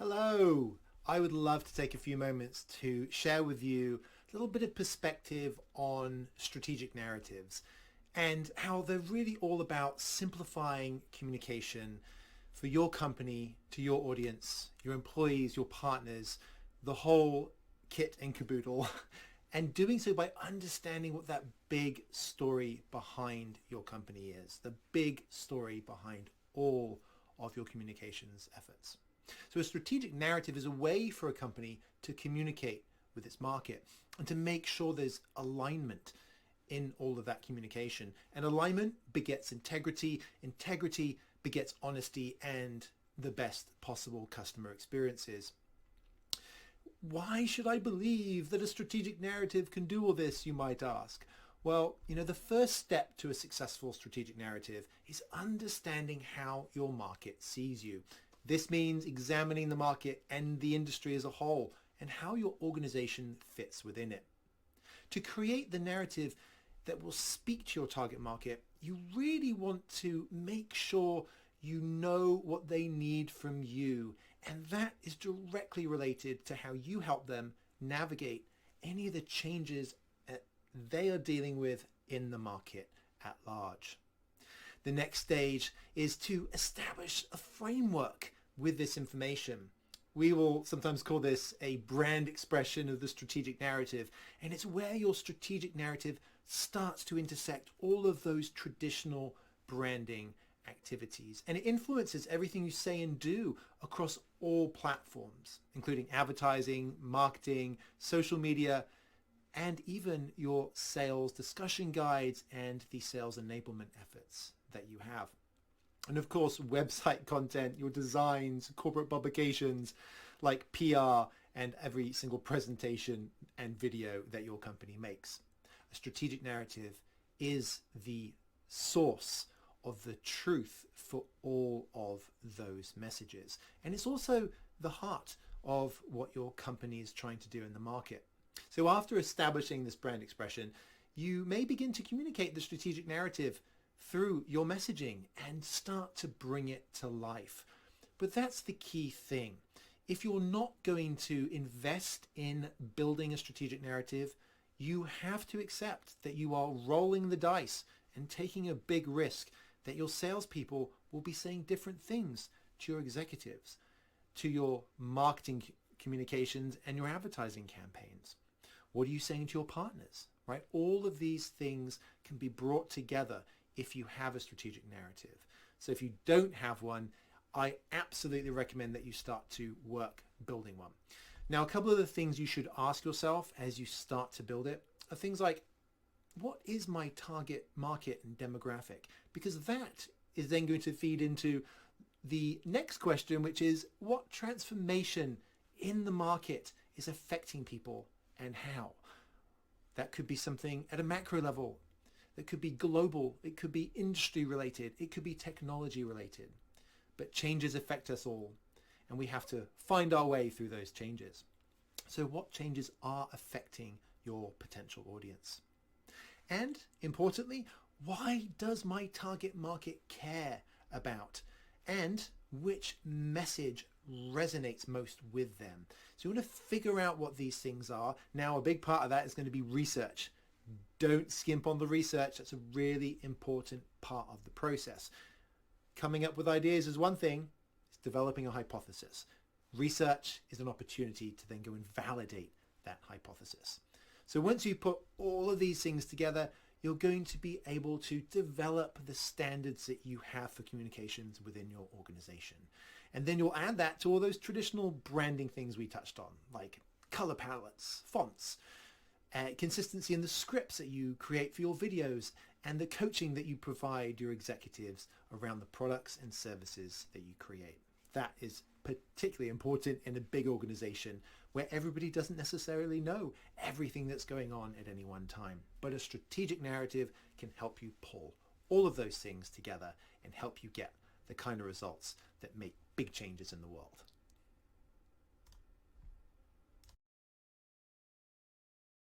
Hello! I would love to take a few moments to share with you a little bit of perspective on strategic narratives and how they're really all about simplifying communication for your company, to your audience, your employees, your partners, the whole kit and caboodle, and doing so by understanding what that big story behind your company is, the big story behind all of your communications efforts. So a strategic narrative is a way for a company to communicate with its market and to make sure there's alignment in all of that communication. And alignment begets integrity, integrity begets honesty and the best possible customer experiences. Why should I believe that a strategic narrative can do all this, you might ask? Well, the first step to a successful strategic narrative is understanding how your market sees you. This means examining the market and the industry as a whole and how your organization fits within it. To create the narrative that will speak to your target market, you really want to make sure you know what they need from you, and that is directly related to how you help them navigate any of the changes that they are dealing with in the market at large. The next stage is to establish a framework with this information. We will sometimes call this a brand expression of the strategic narrative, and it's where your strategic narrative starts to intersect all of those traditional branding activities, and it influences everything you say and do across all platforms, including advertising, marketing, social media, and even your sales discussion guides and the sales enablement efforts that you have. And of course, website content, your designs, corporate publications like PR, and every single presentation and video that your company makes. A strategic narrative is the source of the truth for all of those messages. And it's also the heart of what your company is trying to do in the market. So after establishing this brand expression, you may begin to communicate the strategic narrative through your messaging and start to bring it to life. But that's the key thing. If you're not going to invest in building a strategic narrative, you have to accept that you are rolling the dice and taking a big risk that your salespeople will be saying different things to your executives, to your marketing communications and your advertising campaigns. What are you saying to your partners, right? All of these things can be brought together if you have a strategic narrative. So if you don't have one, I absolutely recommend that you start to work building one. Now, a couple of the things you should ask yourself as you start to build it are things like, what is my target market and demographic? Because that is then going to feed into the next question, which is what transformation in the market is affecting people and how? That could be something at a macro level. That could be global. It could be industry related. It could be technology related. But changes affect us all, and we have to find our way through those changes. So what changes are affecting your potential audience? And importantly, why does my target market care about? And which message resonates most with them? So you want to figure out what these things are. Now, a big part of that is going to be research. Don't skimp on the research. That's a really important part of the process. Coming up with ideas is one thing. It's developing a hypothesis. Research is an opportunity to then go and validate that hypothesis. So once you put all of these things together, you're going to be able to develop the standards that you have for communications within your organization. And then you'll add that to all those traditional branding things we touched on, like color palettes, fonts, consistency in the scripts that you create for your videos, and the coaching that you provide your executives around the products and services that you create. That is particularly important in a big organization where everybody doesn't necessarily know everything that's going on at any one time. But a strategic narrative can help you pull all of those things together and help you get the kind of results that make big changes in the world.